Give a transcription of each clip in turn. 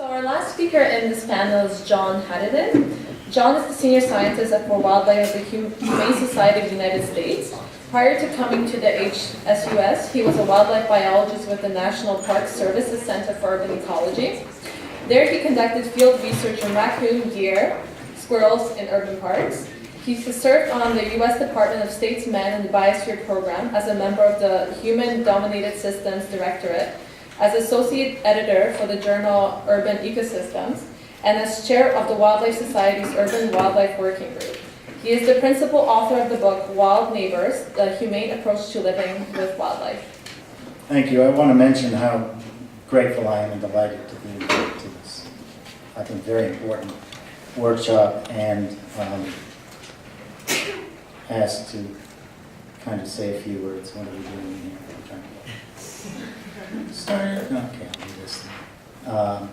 So our last speaker in this panel is John Hadidian. John is the senior scientist for wildlife at the Humane Society of the United States. Prior to coming to the HSUS, he was a wildlife biologist with the National Park Service's Center for Urban Ecology. There he conducted field research on raccoon, deer, squirrels in urban parks. He served on the U.S. Department of State's Man in the Biosphere Program as a member of the Human Dominated Systems Directorate, as associate editor for the journal Urban Ecosystems, and as chair of the Wildlife Society's Urban Wildlife Working Group. He is the principal author of the book Wild Neighbors, The Humane Approach to Living with Wildlife. Thank you. I want to mention how grateful I am and delighted to be invited to this, I think, very important workshop, and asked to kind of say a few words. What are we doing here? I'm trying to start it? Okay, I'll do this thing.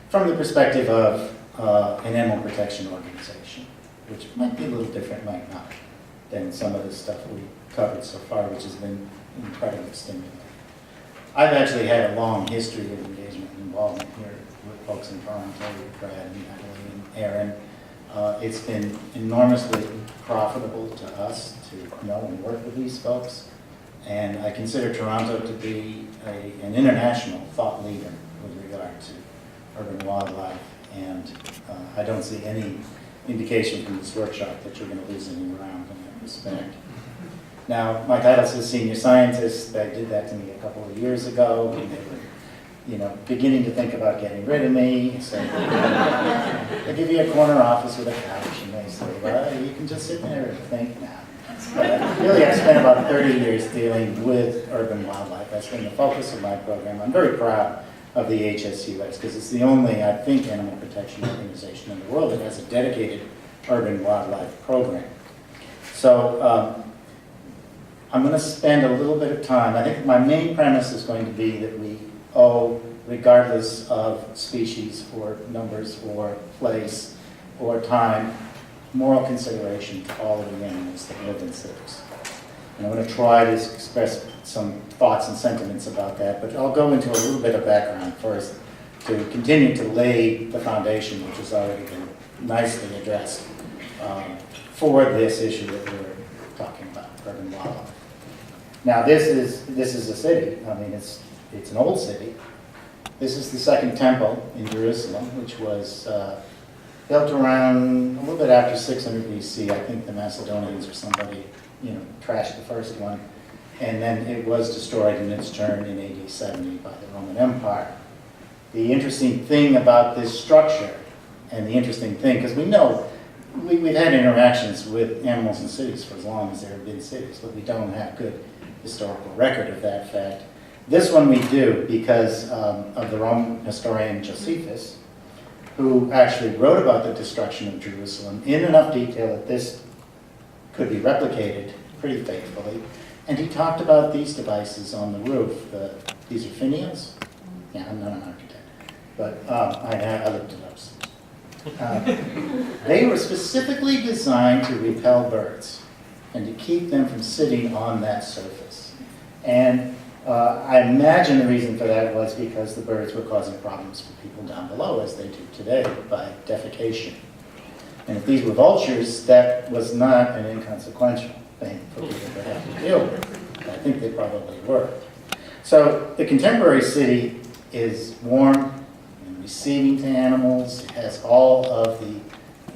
From the perspective of an animal protection organization, which might be a little different, might not, than some of the stuff we covered so far, which has been incredibly stimulating. I've actually had a long history of engagement and involvement here with folks in Toronto, with Brad and Natalie and Aaron. It's been enormously profitable to us to know and work with these folks, and I consider Toronto to be an international thought leader with regard to urban wildlife, and I don't see any indication from this workshop that you're going to lose any ground in that respect. Now, my title says senior scientist. They did that to me a couple of years ago, and they were, beginning to think about getting rid of me. So they give you a corner office with a couch, and they say, well, you can just sit there and think now. But really, I've spent about 30 years dealing with urban wildlife. That's been the focus of my program. I'm very proud of the HSUS, because it's the only, I think, animal protection organization in the world that has a dedicated urban wildlife program. So I'm going to spend a little bit of time. I think my main premise is going to be that we owe, regardless of species or numbers or place or time, moral consideration to all of the animals that live in cities. And I'm going to try to express some thoughts and sentiments about that, but I'll go into a little bit of background first to continue to lay the foundation, which has already been nicely addressed, for this issue that we're talking about, urban wildlife. Now, this is a city. I mean, it's an old city. This is the Second Temple in Jerusalem, which was built around a little bit after 600 BC. I think the Macedonians or somebody, trashed the first one, and then it was destroyed in its turn in AD 70 by the Roman Empire. The interesting thing about this structure, and the interesting thing, because we know we've had interactions with animals in cities for as long as there have been cities, but we don't have good historical record of that fact. This one we do because of the Roman historian Josephus, who actually wrote about the destruction of Jerusalem in enough detail that this could be replicated pretty faithfully. And he talked about these devices on the roof. These are finials? Yeah, I'm not an architect, but I looked it up. They were specifically designed to repel birds and to keep them from sitting on that surface. And I imagine the reason for that was because the birds were causing problems for people down below, as they do today, by defecation. And if these were vultures, that was not an inconsequential thing for people to have to deal with. I think they probably were. So the contemporary city is warm and receiving to animals. It has all of the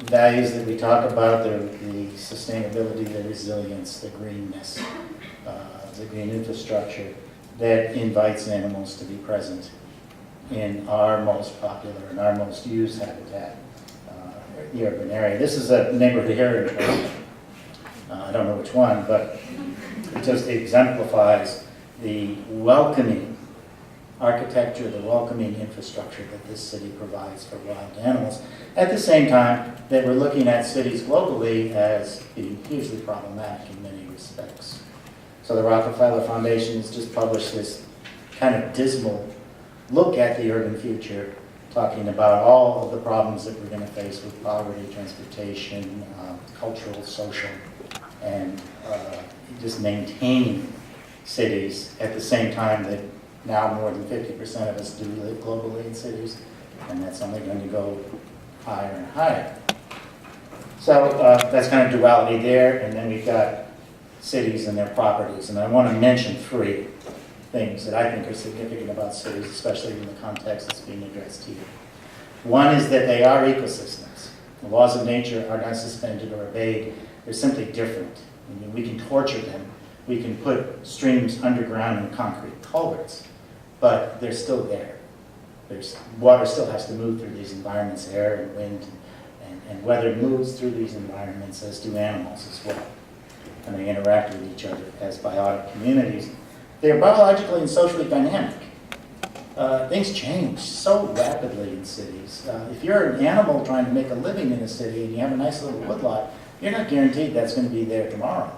values that we talk about, the sustainability, the resilience, the greenness, the green infrastructure that invites animals to be present in our most popular and our most used habitat, the urban area. This is a neighborhood here in Toronto. I don't know which one, but it just exemplifies the welcoming architecture, the welcoming infrastructure that this city provides for wild animals. At the same time that we're looking at cities globally as being hugely problematic in many respects. So the Rockefeller Foundation has just published this kind of dismal look at the urban future, talking about all of the problems that we're going to face with poverty, transportation, cultural, social, and just maintaining cities at the same time that Now more than 50% of us do live globally in cities, and that's only going to go higher and higher. So that's kind of duality there, and then we've got cities and their properties. And I want to mention three things that I think are significant about cities, especially in the context that's being addressed here. One is that they are ecosystems. The laws of nature are not suspended or obeyed. They're simply different. I mean, we can torture them. We can put streams underground in concrete culverts, but they're still there. Water still has to move through these environments, air and wind, and weather moves through these environments, as do animals as well. And they interact with each other as biotic communities. They're biologically and socially dynamic. Things change so rapidly in cities. If you're an animal trying to make a living in a city and you have a nice little woodlot, you're not guaranteed that's going to be there tomorrow.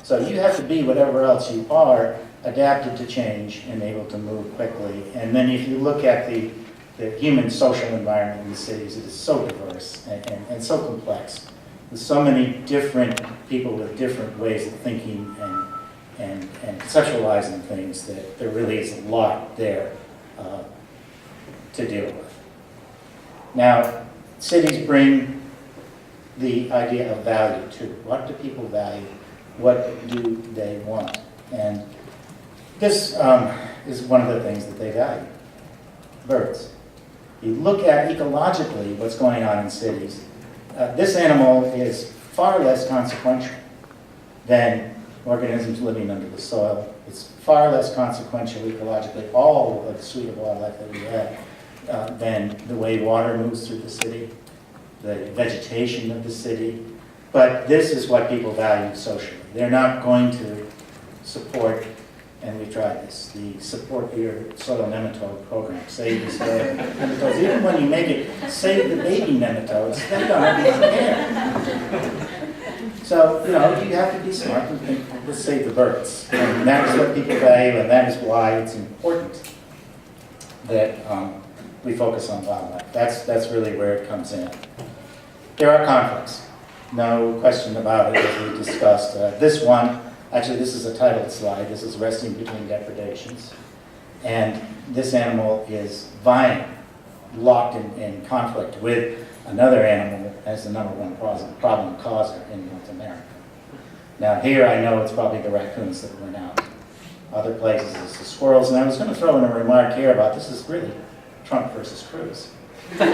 So you have to be, whatever else you are, adapted to change and able to move quickly. And then if you look at the human social environment in the cities, it is so diverse and so complex. There's so many different people with different ways of thinking and conceptualizing things that there really is a lot there to deal with. Now, cities bring the idea of value too. What do people value? What do they want? And this is one of the things that they value. Birds. You look at ecologically what's going on in cities. This animal is far less consequential than organisms living under the soil. It's far less consequential ecologically, all of the suite of wildlife that we have, than the way water moves through the city, the vegetation of the city. But this is what people value socially. They're not going to support, and we tried this, the support your soil nematode program, save the soil nematodes. Even when you make it save the baby nematodes, they don't even care. So, you have to be smart and think, let's save the birds. And that is what people value, and that is why it's important that we focus on wildlife. That's really where it comes in. There are conflicts, no question about it, as we discussed. This one, actually this is a titled slide, this is resting between depredations. And this animal is vying, locked in conflict with another animal as the number one problem causer in North America. Now here I know it's probably the raccoons that went out. Other places it's the squirrels. And I was going to throw in a remark here about this is really Trump versus Cruz. But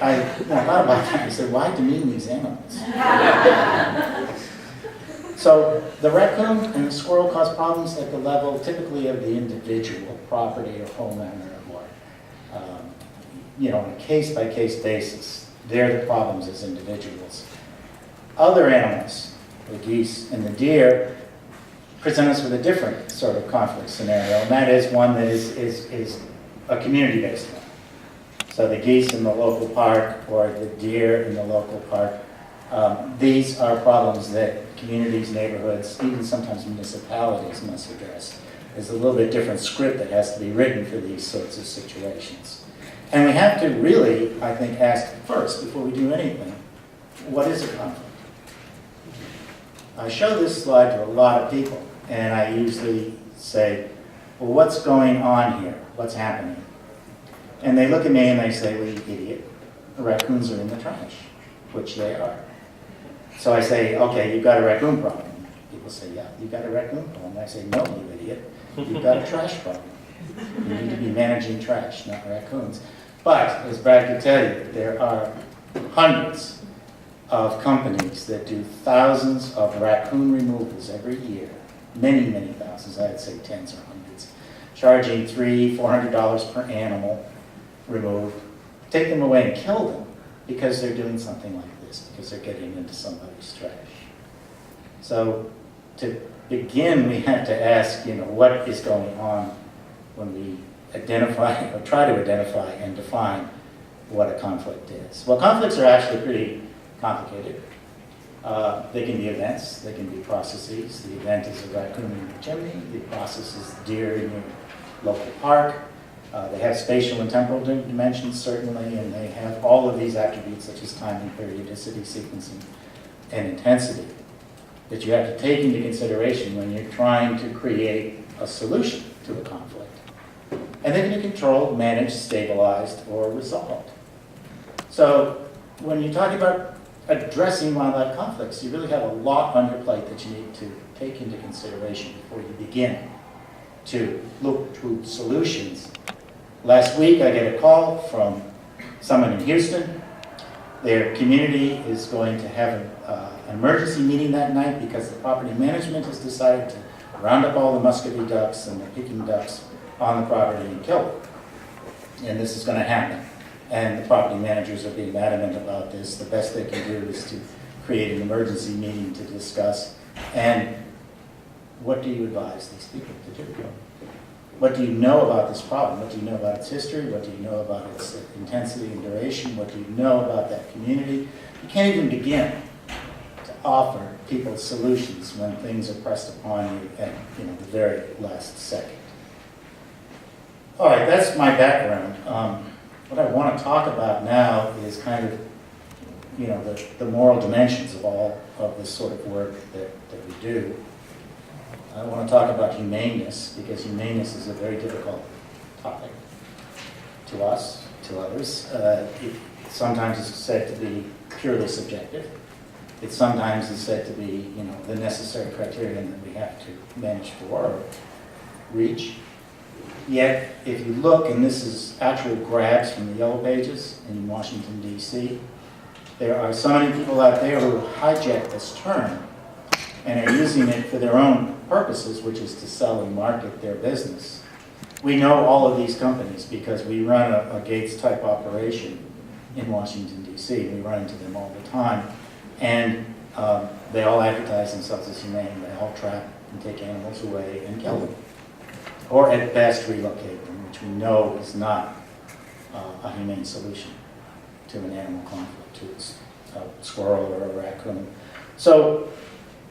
I thought about that. I said, why demean these animals? So the raccoon and the squirrel cause problems at the level typically of the individual property or homeowner or on a case-by-case basis. They're the problems as individuals. Other animals, the geese and the deer, present us with a different sort of conflict scenario, and that is one that is a community-based one. So the geese in the local park or the deer in the local park, these are problems that communities, neighborhoods, even sometimes municipalities must address. There's a little bit different script that has to be written for these sorts of situations. And we have to really, I think, ask first, before we do anything, what is a conflict? I show this slide to a lot of people, and I usually say, well, what's going on here? What's happening? And they look at me and they say, well, you idiot, the raccoons are in the trash, which they are. So I say, okay, you've got a raccoon problem. People say, yeah, you've got a raccoon problem. I say, no, you idiot, you've got a trash problem. You need to be managing trash, not raccoons. But, as Brad could tell you, there are hundreds of companies that do thousands of raccoon removals every year. Many, many thousands, I'd say tens or hundreds. Charging $300, $400 per animal removed. Take them away and kill them because they're doing something like this, because they're getting into somebody's trash. So, to begin, we have to ask, what is going on when we identify, or try to identify and define what a conflict is. Well, conflicts are actually pretty complicated. They can be events, they can be processes. The event is a raccoon in your chimney, the process is deer in your local park. They have spatial and temporal dimensions, certainly, and they have all of these attributes such as time and periodicity, sequencing, and intensity. that you have to take into consideration when you're trying to create a solution to a conflict. And they can be controlled, managed, stabilized, or resolved. So when you're talking about addressing wildlife conflicts, you really have a lot on your plate that you need to take into consideration before you begin to look to solutions. Last week I get a call from someone in Houston. Their community is going to have an emergency meeting that night because the property management has decided to round up all the muscovy ducks and the Peking ducks on the property and kill them. And this is going to happen. And the property managers are being adamant about this. The best they can do is to create an emergency meeting to discuss. And what do you advise these people to do? What do you know about this problem? What do you know about its history? What do you know about its intensity and duration? What do you know about that community? You can't even begin to offer people solutions when things are pressed upon you at the very last second. All right, that's my background. What I want to talk about now is kind of, the moral dimensions of all of this sort of work that we do. I want to talk about humaneness, because humaneness is a very difficult topic to us, to others. Sometimes it's said to be purely subjective. It sometimes is said to be, the necessary criterion that we have to manage for or reach. Yet, if you look, and this is actual grabs from the Yellow Pages in Washington, D.C., there are so many people out there who hijack this term and are using it for their own purposes, which is to sell and market their business. We know all of these companies because we run a Gates-type operation in Washington, D.C. We run into them all the time. And they all advertise themselves as humane. They all trap and take animals away and kill them. Or at best relocate them, which we know is not a humane solution to an animal conflict, to a squirrel or a raccoon. So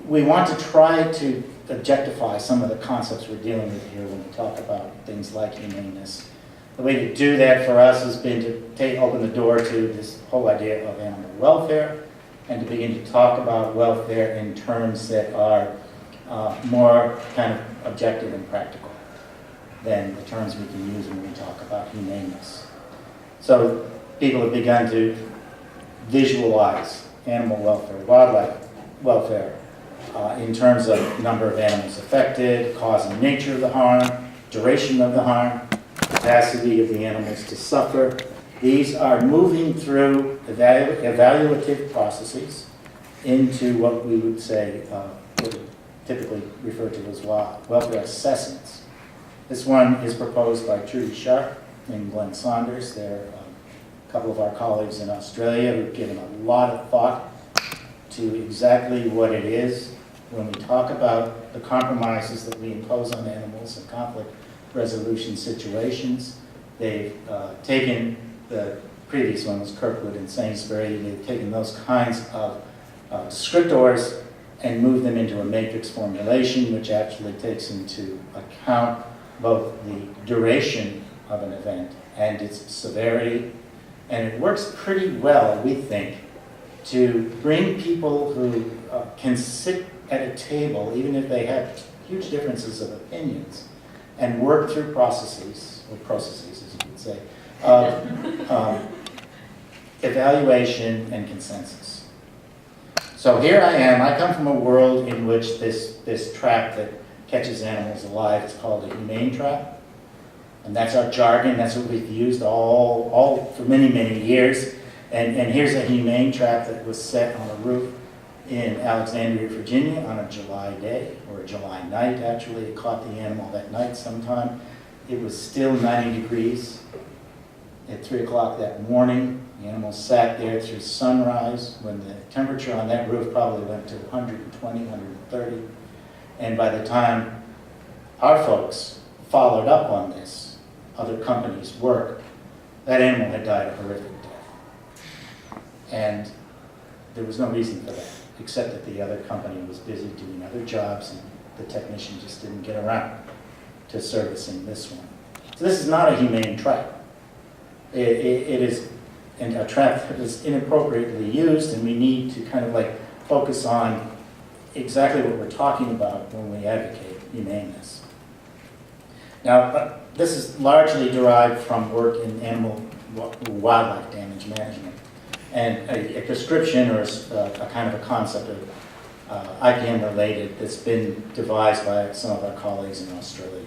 we want to try to objectify some of the concepts we're dealing with here when we talk about things like humaneness. The way to do that for us has been to open the door to this whole idea of animal welfare and to begin to talk about welfare in terms that are more kind of objective and practical than the terms we can use when we talk about humaneness. So people have begun to visualize animal welfare, wildlife welfare, in terms of number of animals affected, cause and nature of the harm, duration of the harm, capacity of the animals to suffer. These are moving through evaluative processes into what we would say, what we typically refer to as welfare assessments. This one is proposed by Trudy Sharp and Glenn Saunders. They're a couple of our colleagues in Australia who've given a lot of thought to exactly what it is when we talk about the compromises that we impose on animals in conflict resolution situations. They've taken, the previous one was Kirkwood and Sainsbury, they've taken those kinds of scriptors and moved them into a matrix formulation, which actually takes into account both the duration of an event and its severity. And it works pretty well, we think, to bring people who can sit at a table, even if they have huge differences of opinions, and work through processes, or processes as you would say, of evaluation and consensus. So here I am, I come from a world in which this trap that catches animals alive is called a humane trap. And that's our jargon, that's what we've used all for many, many years. And here's a humane trap that was set on a roof in Alexandria, Virginia on a July day, or a July night actually. It caught the animal that night sometime. It was still 90 degrees at 3 o'clock that morning. The animal sat there through sunrise when the temperature on that roof probably went to 120, 130. And by the time our folks followed up on this, other companies' work, that animal had died a horrific death. And there was no reason for that, except that the other company was busy doing other jobs and the technician just didn't get around to servicing this one. So this is not a humane trap. It is a trap that is inappropriately used, and we need to kind of like focus on exactly what we're talking about when we advocate humaneness. Now, this is largely derived from work in animal wildlife damage management, and a prescription or a kind of a concept of IPM related that's been devised by some of our colleagues in Australia.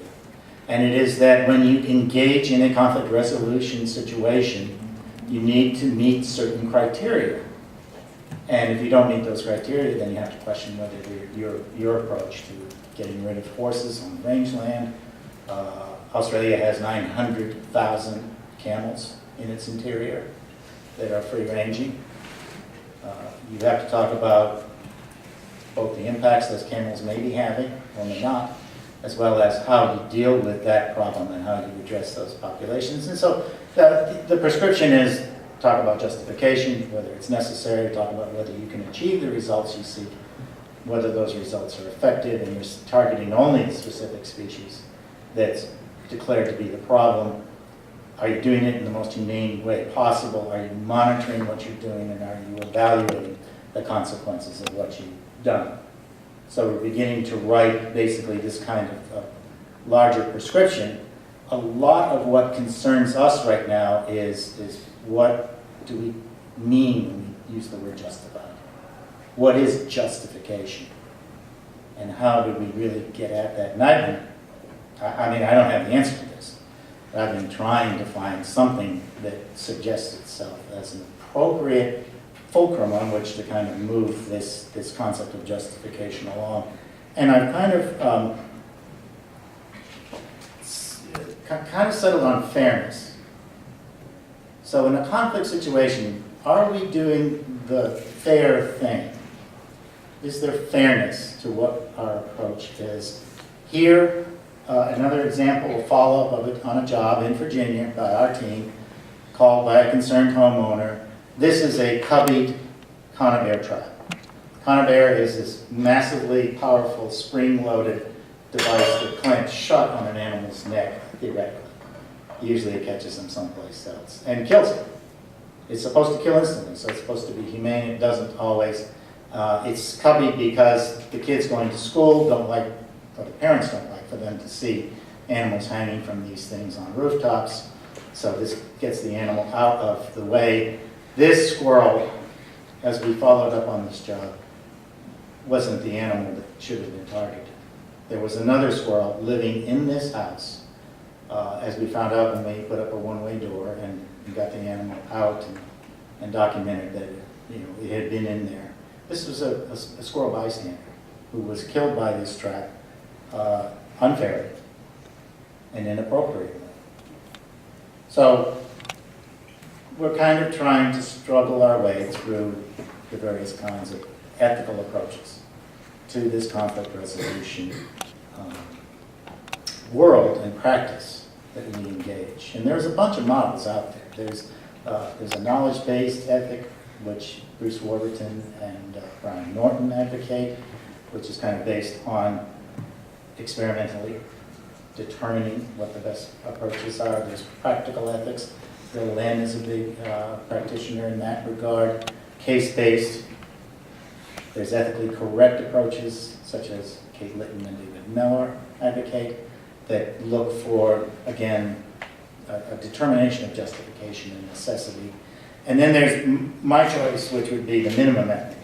And it is that when you engage in a conflict resolution situation, you need to meet certain criteria. And if you don't meet those criteria, then you have to question whether your approach to getting rid of horses on rangeland. Australia has 900,000 camels in its interior that are free-ranging. You have to talk about both the impacts those camels may be having or may not, as well as how to deal with that problem and how to address those populations. And so the prescription is talk about justification, whether it's necessary, talk about whether you can achieve the results you seek, whether those results are effective, and you're targeting only the specific species that's declared to be the problem. Are you doing it in the most humane way possible? Are you monitoring what you're doing, and are you evaluating the consequences of what you've done? So we're beginning to write basically this kind of larger prescription. A lot of what concerns us right now is what do we mean when we use the word justified? What is justification? And how do we really get at that? And I don't have the answer to this. But I've been trying to find something that suggests itself as an appropriate fulcrum on which to kind of move this concept of justification along. And I've kind of settled on fairness. So in a conflict situation, are we doing the fair thing? Is there fairness to what our approach is? Here, another example, a follow-up of it on a job in Virginia by our team, called by a concerned homeowner. This is a cubbied conibear trap. Conibear is this massively powerful spring-loaded device that clamps shut on an animal's neck, theoretically. Usually it catches them someplace else and kills it. It's supposed to kill instantly, so it's supposed to be humane. It doesn't always. It's cubbied because the kids going to school don't like, or the parents don't like, for them to see animals hanging from these things on rooftops. So this gets the animal out of the way. This squirrel, as we followed up on this job, wasn't the animal that should have been targeted. There was another squirrel living in this house, as we found out when we put up a one-way door and got the animal out and documented that it had been in there. This was a squirrel bystander who was killed by this trap unfairly and inappropriately. So we're kind of trying to struggle our way through the various kinds of ethical approaches to this conflict resolution world and practice that we engage. And there's a bunch of models out there. There's a knowledge-based ethic, which Bruce Warburton and Brian Norton advocate, which is kind of based on experimentally determining what the best approaches are. There's practical ethics. Bill Lynn is a big practitioner in that regard. Case-based. There's ethically correct approaches, such as Kate Litton and David Miller advocate, that look for, again, a determination of justification and necessity. And then there's my choice, which would be the minimum ethic,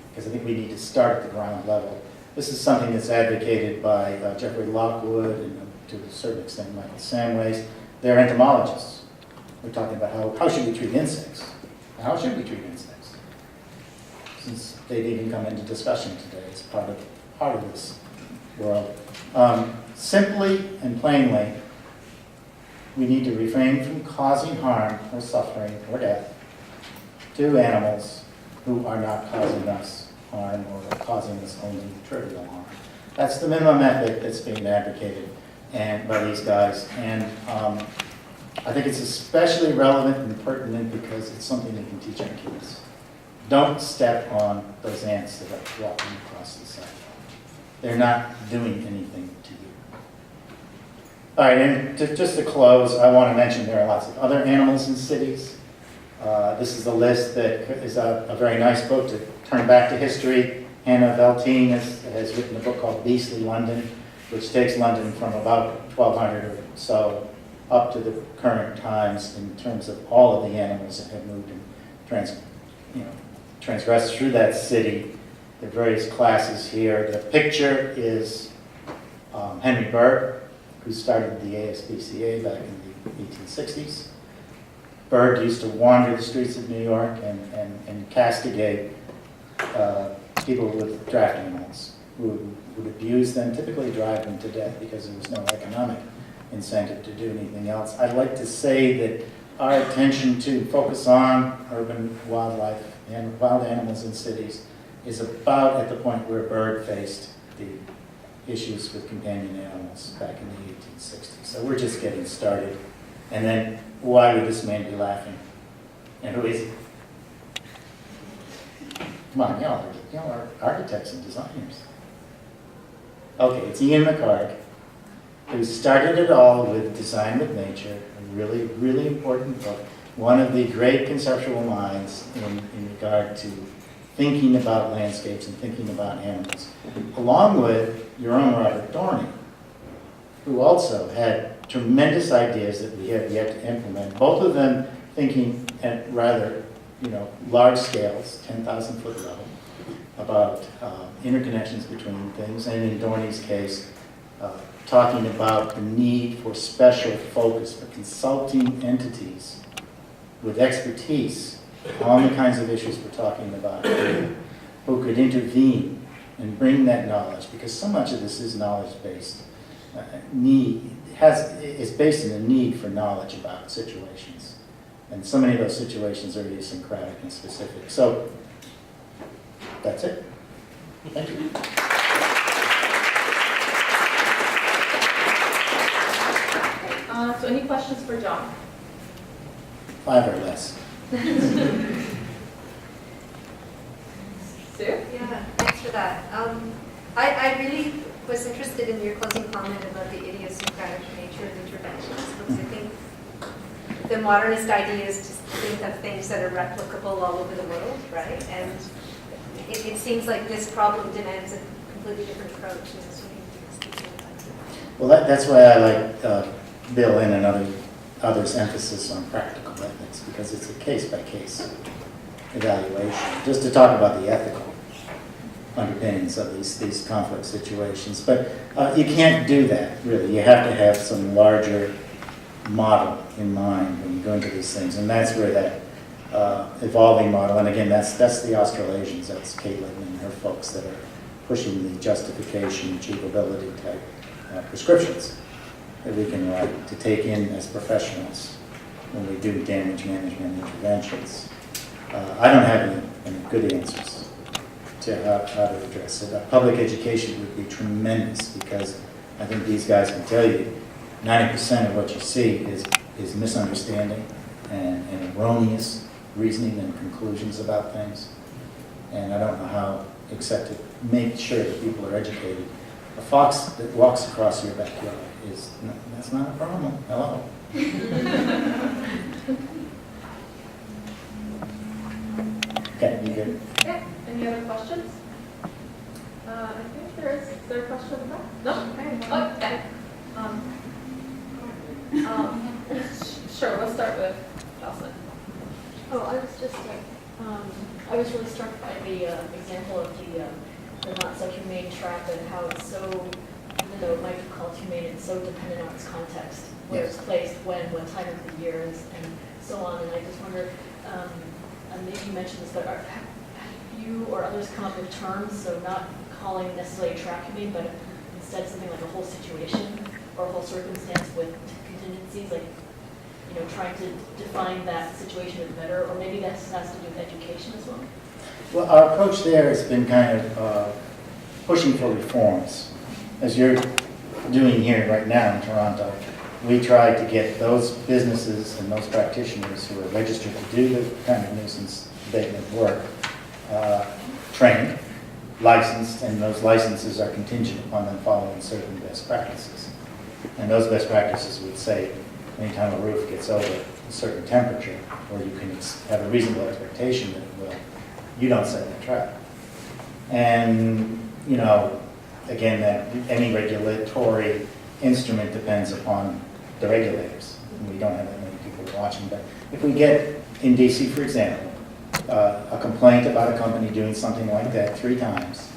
because I think we need to start at the ground level. This is something that's advocated by Jeffrey Lockwood and to a certain extent Michael Samways. They're entomologists. We're talking about how should we treat insects? How should we treat insects? Since they didn't come into discussion today, it's part of this world. Simply and plainly, we need to refrain from causing harm or suffering or death to animals who are not causing us harm or causing us only trivial harm. That's the minimum ethic that's being advocated by these guys. And I think it's especially relevant and pertinent because it's something we can teach our kids. Don't step on those ants that are walking across the sidewalk. They're not doing anything to you. All right, and just to close, I want to mention there are lots of other animals in cities. This is a list that is a very nice book to turn back to history Hannah Veltine has written a book called Beastly London, which takes London from about 1200 or so up to the current times in terms of all of the animals that have moved and transgressed through that city. The various classes here. The picture is Henry Bergh, who started the ASPCA back in the 1860s. Bergh used to wander the streets of New York and castigate people with draft animals who would abuse them, typically drive them to death because there was no economic incentive to do anything else. I'd like to say that our attention to focus on urban wildlife and wild animals in cities is about at the point where Bergh faced the issues with companion animals back in the 1860s. So we're just getting started. And then, why would this man be laughing? And who is he? Come on, y'all are architects and designers. Okay, it's Ian McHarg, who started it all with Design with Nature, a really, really important book. One of the great conceptual minds in regard to thinking about landscapes and thinking about animals, along with your own Robert Dorney, who also had tremendous ideas that we have yet to implement, both of them thinking at rather large scales, 10,000 foot level, about interconnections between things, and in Dorney's case, talking about the need for special focus for consulting entities with expertise on the kinds of issues we're talking about here, who could intervene and bring that knowledge, because so much of this is knowledge-based. Is based in a need for knowledge about situations. And so many of those situations are idiosyncratic and specific. So, that's it. Thank you. So any questions for John? 5 or less. Sue? Yeah, thanks for that. I really was interested in your closing comment about the idiosyncratic nature of interventions, because I think the modernist idea is to think of things that are replicable all over the world, right? And it seems like this problem demands a completely different approach. And so you can speak to that. Well, that's why I like Bill Lynn and others' emphasis on practical ethics, because it's a case-by-case evaluation, just to talk about the ethical underpinnings of these conflict situations. But you can't do that, really. You have to have some larger model in mind when you go into these things, and that's where that evolving model, and again, that's the Australasians, that's Caitlin and her folks that are pushing the justification, achievability type prescriptions that we can write to take in as professionals when we do damage management interventions. I don't have any good answers to how to address it. Public education would be tremendous, because I think these guys can tell you 90% of what you see is misunderstanding and erroneous reasoning and conclusions about things. And I don't know how, except to make sure that people are educated. A fox that walks across your backyard that's not a problem. Hello. Okay, you good? Okay. Any other questions? I think there is. Is there a question in the back? No? Okay. Sure, let's start with Jocelyn. Oh, I was just, I was really struck by the example of the not so humane trap, and how it's so, even though it might be called humane, it's so dependent on its context, where it's placed, when, what time of the year, and so on. And I just wonder, and maybe you mentioned this, but have you or others come up with terms, so not calling necessarily a trap humane, but instead something like a whole situation or a whole circumstance with contingencies, like, trying to define that situation a bit better, or maybe that has to do with education as well? Well, our approach there has been kind of pushing for reforms. As you're doing here right now in Toronto, we try to get those businesses and those practitioners who are registered to do the kind of nuisance abatement work trained, licensed, and those licenses are contingent upon them following certain best practices. And those best practices would say, anytime a roof gets over a certain temperature, or you can have a reasonable expectation that it will, you don't set that trap. And, you know, again, that any regulatory instrument depends upon the regulators. And we don't have that many people watching, but if we get in DC, for example, a complaint about a company doing something like that 3 times,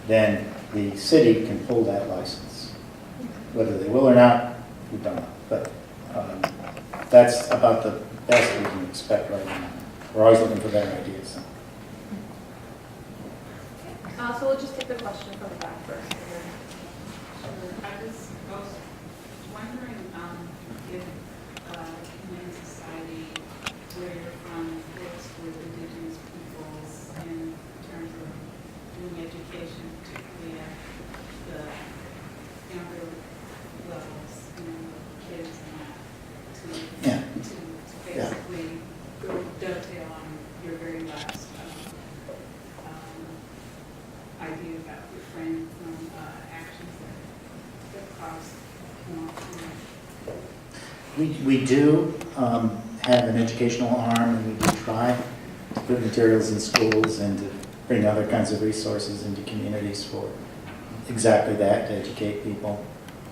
then the city can pull that license. Whether they will or not, we don't know. But that's about the best we can expect right now. We're always looking for better ideas. So we'll just take the question from the back first. I was wondering if Humane Society, where you're from, works with Indigenous peoples in terms of doing education, particularly at the younger levels, kids and that, to basically go dovetail on your very last idea about refraining from actions that cause harm. We do have an educational arm, and we do try to put materials in schools and to bring other kinds of resources into communities for exactly that, to educate people.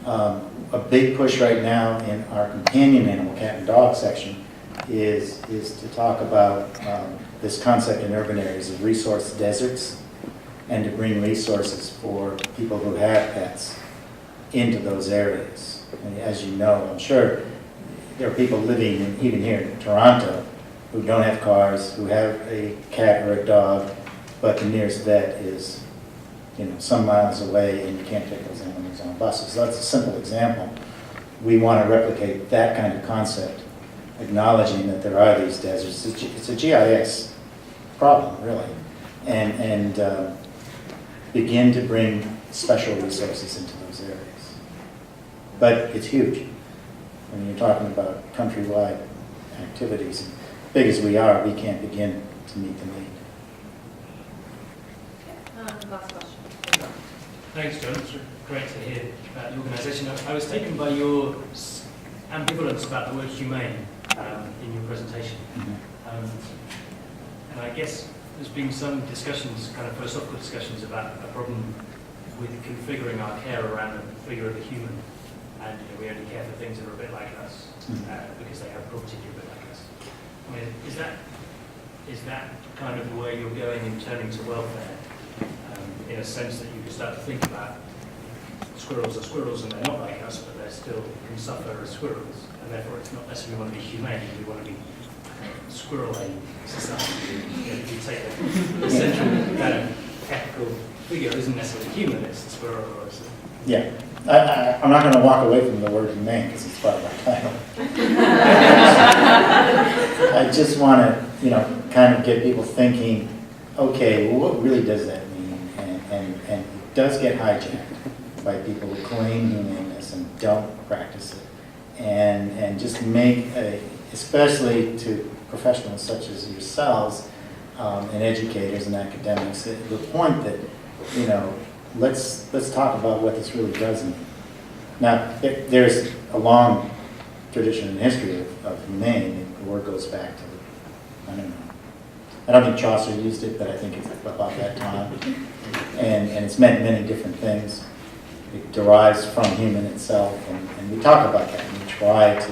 A big push right now in our companion animal, cat and dog section, is to talk about this concept in urban areas of resource deserts, and to bring resources for people who have pets into those areas. And as you know, I'm sure there are people living even here in Toronto who don't have cars, who have a cat or a dog, but the nearest vet is, some miles away, and you can't take those animals on buses. So that's a simple example. We want to replicate that kind of concept, acknowledging that there are these deserts. It's a GIS problem, really, and begin to bring special resources into those areas. But it's huge. I mean, you're talking about countrywide activities. Big as we are, we can't begin to meet the need. Last question. Thanks, John. It's great to hear about the organisation. I was taken by your ambivalence about the word humane in your presentation. And I guess there's been some discussions, kind of philosophical discussions, about a problem with configuring our care around the figure of the human. And we only care for things that are a bit like us because they have property that are a bit like us. I mean, is that kind of the way you're going in turning to welfare? In a sense that you can start to think about squirrels are squirrels and they're not like us, but they still can suffer as squirrels, and therefore it's not necessarily we want to be humane, we want to be squirrel-a society. If you take the central kind of ethical figure isn't necessarily human, it's a squirrel or something. Yeah. I'm not going to walk away from the word humane because it's part of our title. I just want to, kind of get people thinking, okay, well, what really does that mean? And it does get hijacked by people who claim humaneness and don't practice it. And just make, especially to professionals such as yourselves and educators and academics, the point that, let's talk about what this really does mean. Now, there's a long tradition and history of humane. The word goes back to, I don't know. I don't think Chaucer used it, but I think it's about that time. And it's meant many different things. It derives from human itself, and we talk about that. And we try to,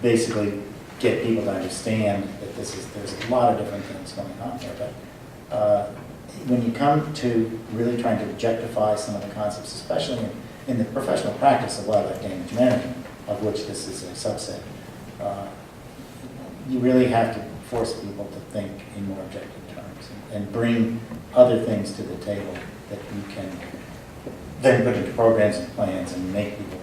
basically get people to understand that there's a lot of different things going on there. But when you come to really trying to objectify some of the concepts, especially in the professional practice of wildlife damage management, of which this is a subset, you really have to force people to think in more objective terms and bring other things to the table that you can then put into programs and plans and make people